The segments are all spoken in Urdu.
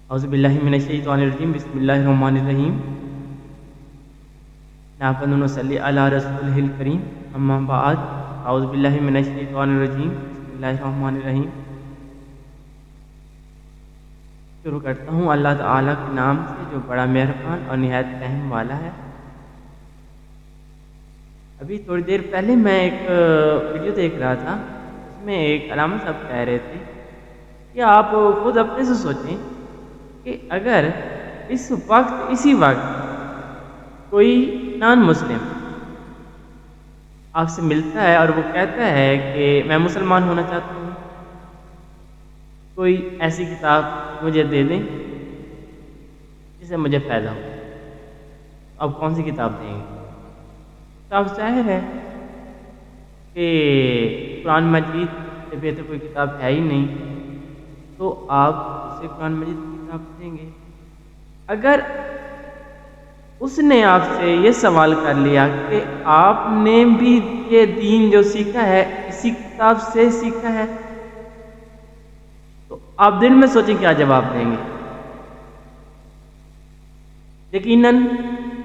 اعوذ باللہ من الشیطان الرجیم بسم اللہ الرحمن الرحیم نحمدہ و نصلی علی رسولہ الکریم اما بعد اعوذ باللہ من الشیطان الرجیم بسم اللہ الرحمن الرحیم شروع کرتا ہوں اللہ تعالیٰ کے نام سے جو بڑا مہربان اور نہایت رحم والا ہے۔ ابھی تھوڑی دیر پہلے میں ایک ویڈیو دیکھ رہا تھا، اس میں ایک علامہ صاحب کہہ رہے تھے کہ آپ خود اپنے سے سوچیں کہ اگر اسی وقت کوئی نان مسلم آپ سے ملتا ہے اور وہ کہتا ہے کہ میں مسلمان ہونا چاہتا ہوں، کوئی ایسی کتاب مجھے دے دیں جس سے مجھے فائدہ ہو، اب کون سی کتاب دیں گے؟ صاف ظاہر ہے کہ قرآن مجید سے بہتر کوئی کتاب ہے ہی نہیں، تو آپ اسے قرآن مجید کی کتاب دیں گے۔ اگر اس نے آپ سے یہ سوال کر لیا کہ آپ نے بھی یہ دین جو سیکھا ہے اسی کتاب سے سیکھا ہے، تو آپ دن میں سوچیں کیا جواب دیں گے؟ یقیناً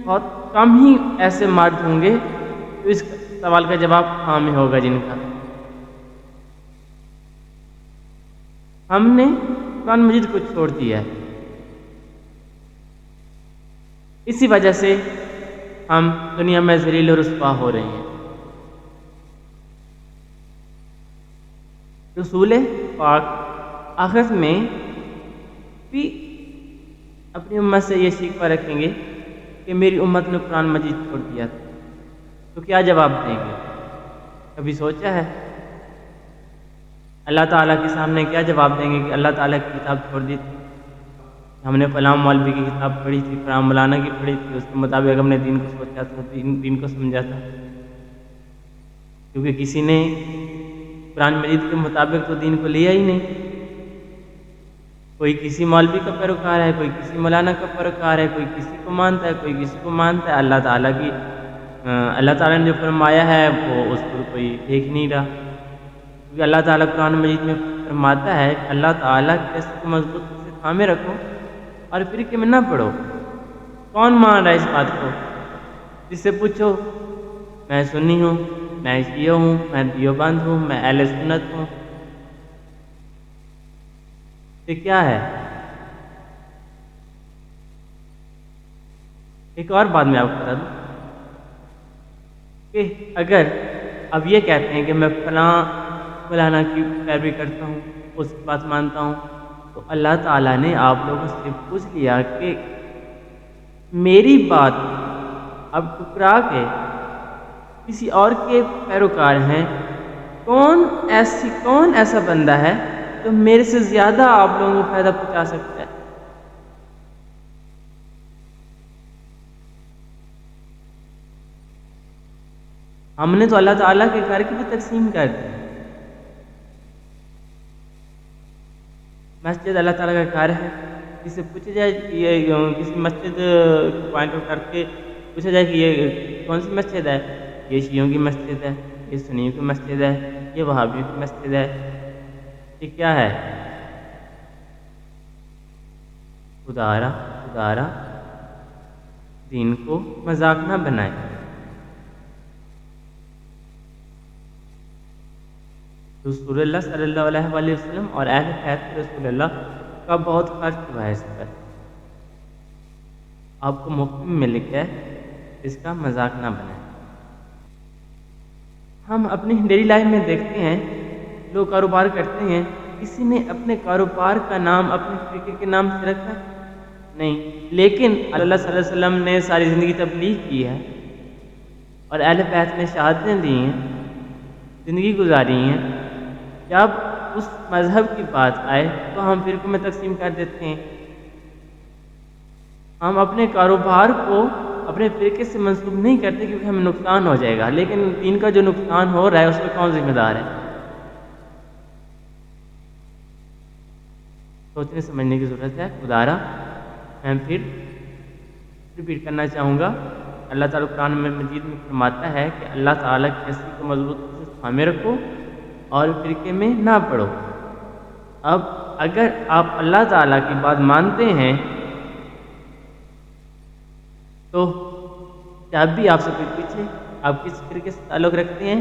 بہت کم ہی ایسے مرد ہوں گے تو اس سوال کا جواب ہاں میں ہوگا جن کا۔ ہم نے قرآن مجید کو چھوڑ دیا ہے، اسی وجہ سے ہم دنیا میں ذلیل و رسوا ہو رہے ہیں۔ رسول پاک آخرت میں بھی اپنی امت سے یہ شکوہ رکھیں گے کہ میری امت نے قرآن مجید چھوڑ دیا تھا، تو کیا جواب دیں گے؟ کبھی سوچا ہے؟ اللہ تعالیٰ کے سامنے کیا جواب دیں گے کہ اللہ تعالیٰ کی کتاب چھوڑ دی تھی، ہم نے فلاں مولوی کی کتاب پڑھی تھی، فلاں مولانا کی پڑھی تھی، اس کے مطابق ہم نے دین کو سوچا تھا، دین کو سمجھا تھا، کیونکہ کسی نے قرآن مجید کے مطابق تو دین کو لیا ہی نہیں۔ کوئی کسی مولوی کا پیروکار ہے، کوئی کسی مولانا کا پیروکار ہے، کوئی کسی کو مانتا ہے، کوئی کسی کو مانتا ہے۔ اللہ تعالیٰ نے جو فرمایا ہے وہ اس کو کوئی دیکھ نہیں رہا، کیونکہ اللہ تعالیٰ قرآن مجید میں فرماتا ہے کہ اللہ تعالیٰ کے راستے کو مضبوط سے تھامے رکھو اور فرقے میں نہ پڑو۔ کون مان رہا ہے اس بات کو؟ جس سے پوچھو میں سنی ہوں، میں شیعہ ہوں، میں دیوبند ہوں، میں اہل سنت ہوں، یہ کیا ہے؟ ایک اور بات میں آپ کو بتا دوں کہ اگر اب یہ کہتے ہیں کہ میں فلاں فلانا کی پیروی کرتا ہوں، اس کی بات مانتا ہوں، تو اللہ تعالیٰ نے آپ لوگوں سے پوچھ لیا کہ میری بات اب ٹکرا کے کسی اور کے پیروکار ہیں، کون ایسا بندہ ہے جو میرے سے زیادہ آپ لوگوں کو فائدہ پہنچا سکتا ہے؟ ہم نے تو اللہ تعالیٰ کے گھر کی بھی تقسیم کر دی۔ مسجد اللہ تعالیٰ کا گھر ہے، جس سے پوچھا جائے یہ کسی مسجد پوائنٹ آؤٹ کر کے پوچھا جائے کہ یہ کون سی مسجد ہے، یہ شیعوں کی مسجد ہے، یہ سنیوں کی مسجد ہے، یہ وہابیوں کی مسجد ہے، یہ کیا ہے؟ خدارا دین کو مذاق نہ بنائے۔ رسول اللہ صلی اللہ علیہ وآلہ وسلم اور اہل بیت رسول اللہ کا بہت خرچ ہوا ہے اس پر، آپ کو مفت میں مل گیا، اس کا مذاق نہ بنائیں۔ ہم اپنی ڈیلی لائف میں دیکھتے ہیں لوگ کاروبار کرتے ہیں، کسی نے اپنے کاروبار کا نام اپنے فرقے کے نام سے رکھا نہیں، لیکن اللہ صلی اللہ علیہ وسلم نے ساری زندگی تبلیغ کی ہے اور اہل بیت نے شہادتیں دی ہیں، زندگی گزاری ہیں۔ جب اس مذہب کی بات آئے تو ہم فرقوں میں تقسیم کر دیتے ہیں، ہم اپنے کاروبار کو اپنے فرقے سے منسوب نہیں کرتے کیونکہ ہمیں نقصان ہو جائے گا، لیکن دین کا جو نقصان ہو رہا ہے اس میں کون ذمہ دار ہے؟ سوچنے سمجھنے کی ضرورت ہے۔ خدارا میں پھر ریپیٹ کرنا چاہوں گا، اللہ تعالیٰ قرآن مجید میں فرماتا ہے کہ اللہ تعالیٰ کی رسی کو مضبوط سے تھامے رکھو اور فرقے میں نہ پڑو۔ اب اگر آپ اللہ تعالیٰ کی بات مانتے ہیں تو جب بھی آپ سے کوئی پوچھے آپ کس فرقے سے تعلق رکھتے ہیں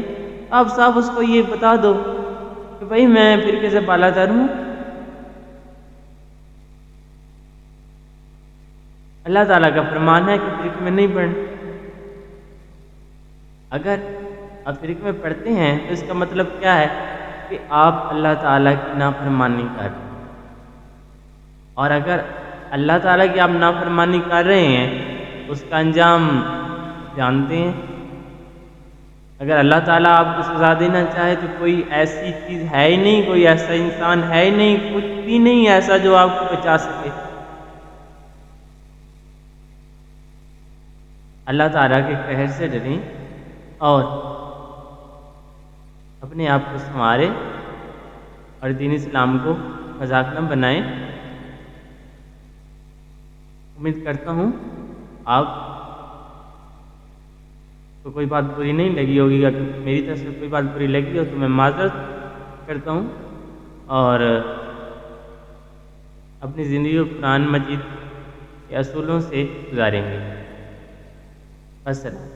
آپ صاحب اس کو یہ بتا دو کہ بھائی میں فرقے سے بالا تر ہوں. اللہ تعالیٰ کا فرمان ہے کہ فرقے میں نہیں پڑھنا. اگر آپ فرقے میں پڑھتے ہیں تو اس کا مطلب کیا ہے کہ آپ اللہ تعالیٰ کی نافرمانی کر رہے ہیں. اور اگر اللہ تعالیٰ کی آپ نافرمانی کر رہے ہیں اس کا انجام جانتے ہیں. اگر اللہ تعالیٰ آپ کو سزا دینا چاہے تو کوئی ایسی چیز ہے ہی نہیں, کوئی ایسا انسان ہے ہی نہیں, کچھ بھی نہیں ایسا جو آپ کو بچا سکے. اللہ تعالیٰ کے قہر سے ڈریں اور اپنے آپ کو سنواریں اور دین اسلام کو مذاق نہ بنائیں. امید کرتا ہوں آپ تو کوئی بات بری نہیں لگی ہوگی. اگر میری طرف سے کوئی بات بری لگی ہو تو میں معذرت کرتا ہوں اور اپنی زندگی کو قرآن مجید کے اصولوں سے گزاریں گے. السلام.